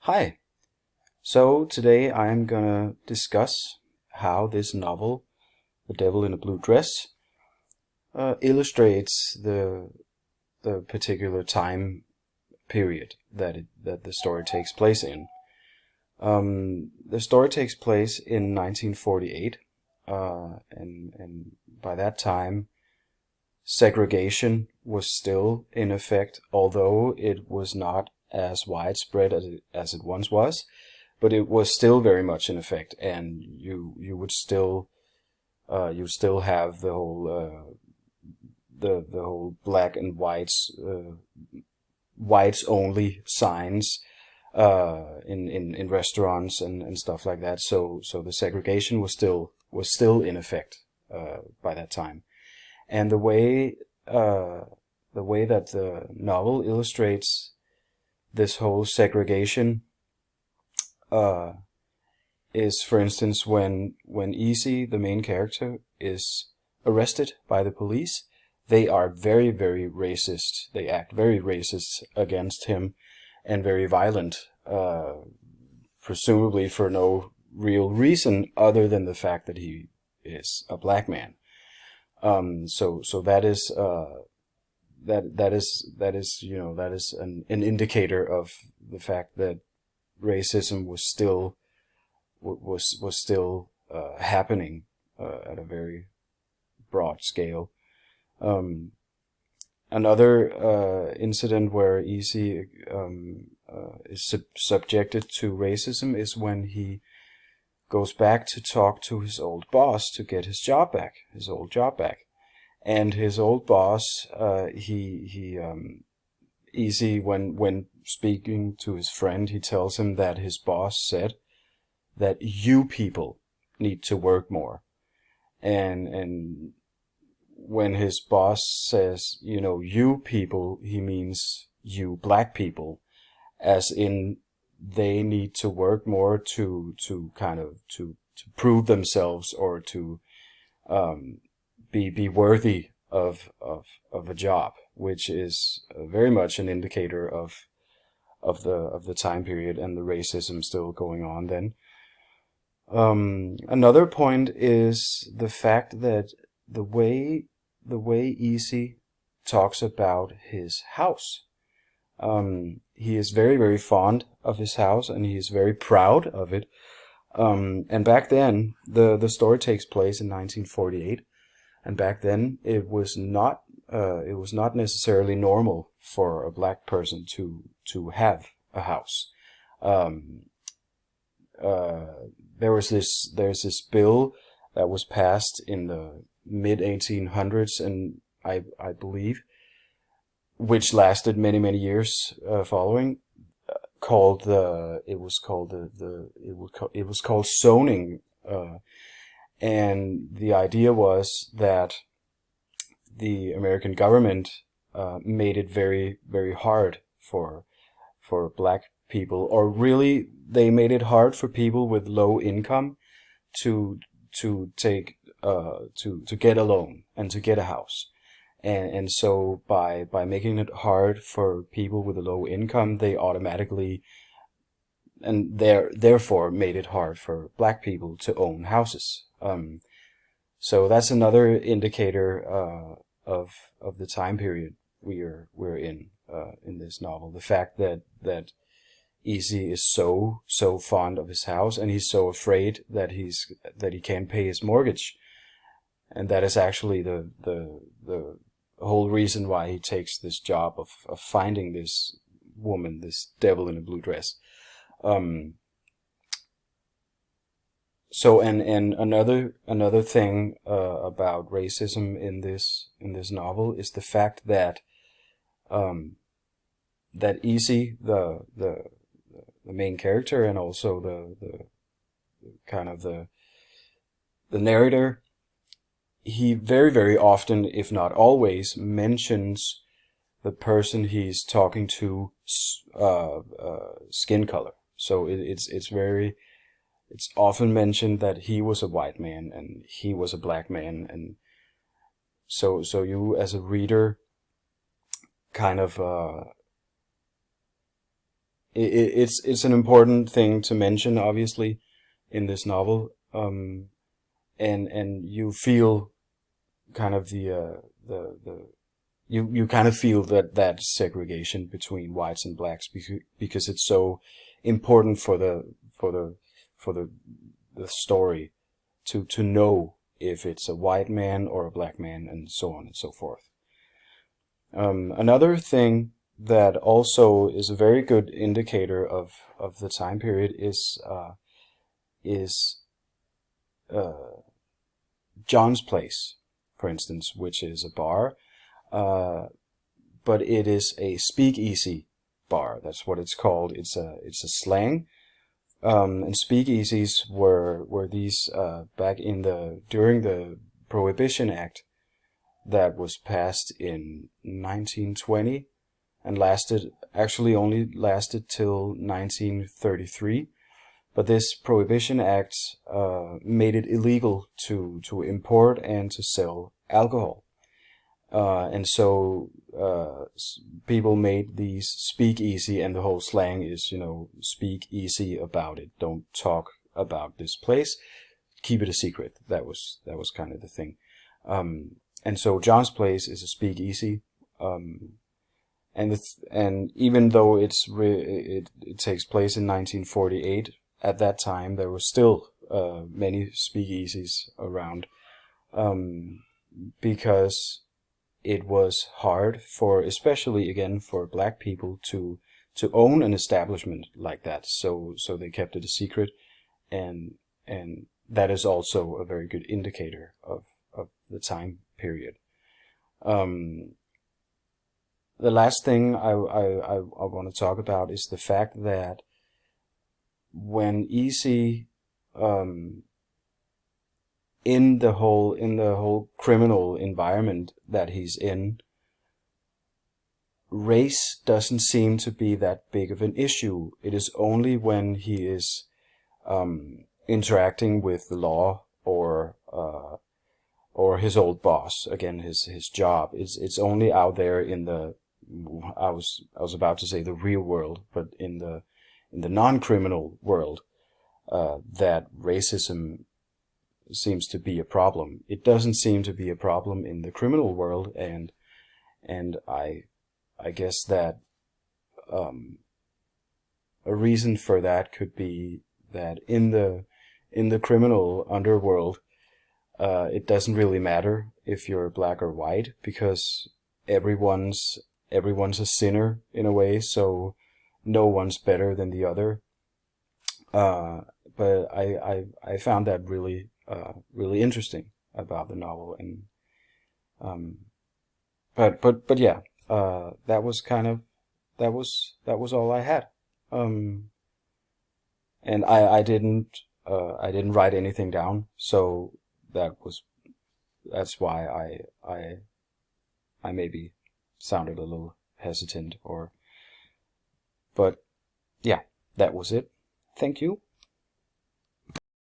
Hi. So today I'm gonna discuss how this novel, The Devil in a Blue Dress, illustrates the particular time period that the story takes place in. The story takes place in 1948, and by that time, segregation was still in effect, although it was not as widespread as it once was. But it was still very much in effect, and you would still have the whole black and whites only signs in restaurants and stuff like that. So the segregation was still in effect by that time, and the way that the novel illustrates this whole segregation uh, is, for instance, when Easy, the main character, is arrested by the police. They are very, very racist. They act very racist against him and very violent, presumably for no real reason other than the fact that he is a black man. So that is that is an indicator of the fact that racism was still happening at a very broad scale. Um, Another incident where Easy is subjected to racism is when he goes back to talk to his old boss to get his old job back. And his old boss, Easy, when speaking to his friend, he tells him that his boss said that you people need to work more. And when his boss says, you people, he means you black people, as in they need to work more to kind of to prove themselves, or to be worthy of a job, which is very much an indicator of the time period and the racism still going on then. Another point is the fact that the way Easy talks about his house. He is very, very fond of his house, and he is very proud of it. And back then, the story takes place in 1948, and back then it was not necessarily normal for a black person to have a house. Um, there's this bill that was passed in the mid 1800s, and I believe, which lasted many, many years following, called the it was called it was called zoning, and the idea was that the American government made it very, very hard for black people, or really they made it hard for people with low income to take to get a loan and to get a house. And so by making it hard for people with a low income, they automatically, and therefore made it hard for black people to own houses. So that's another indicator of the time period we're in this novel. The fact that Easy is so fond of his house, and he's so afraid that he can't pay his mortgage, and that is actually the whole reason why he takes this job of finding this woman, this devil in a blue dress. Um, so and another thing about racism in this novel is the fact that um, that Easy, the main character, and also the kind of the narrator, he very, very often, if not always, mentions the person he's talking to skin color. So it's often mentioned that he was a white man and he was a black man, and so you as a reader kind of it's an important thing to mention, obviously, in this novel. And you feel kind of the you kind of feel that segregation between whites and blacks, because it's so important for the story to know if it's a white man or a black man, and so on and so forth. Another thing that also is a very good indicator of the time period is John's Place, for instance, which is a bar, but it is a speakeasy bar. That's what it's called. It's a slang. And speakeasies were these back during the Prohibition Act that was passed in 1920 and only lasted till 1933. But this Prohibition Act made it illegal to import and to sell alcohol. And so people made these speakeasy, and the whole slang is, speak easy about it. Don't talk about this place. Keep it a secret. That was kind of the thing. And so John's Place is a speakeasy. And even though it takes place in 1948, at that time there were still many speakeasies around, because it was hard especially again for black people to own an establishment like that. So they kept it a secret, and that is also a very good indicator of the time period. The last thing I want to talk about is the fact that when E.C. in the whole criminal environment that he's in, race doesn't seem to be that big of an issue. It is only when he is interacting with the law or his old boss, again his job. It's only out there in the, I was about to say the real world, but in the non-criminal world, that racism seems to be a problem. It doesn't seem to be a problem in the criminal world, and I guess that a reason for that could be that in the criminal underworld, it doesn't really matter if you're black or white, because everyone's a sinner in a way, so no one's better than the other. But I found that really interesting about the novel, and but yeah, that was all I had. And I didn't write anything down, so that's why I maybe sounded a little hesitant, but yeah, that was it. Thank you.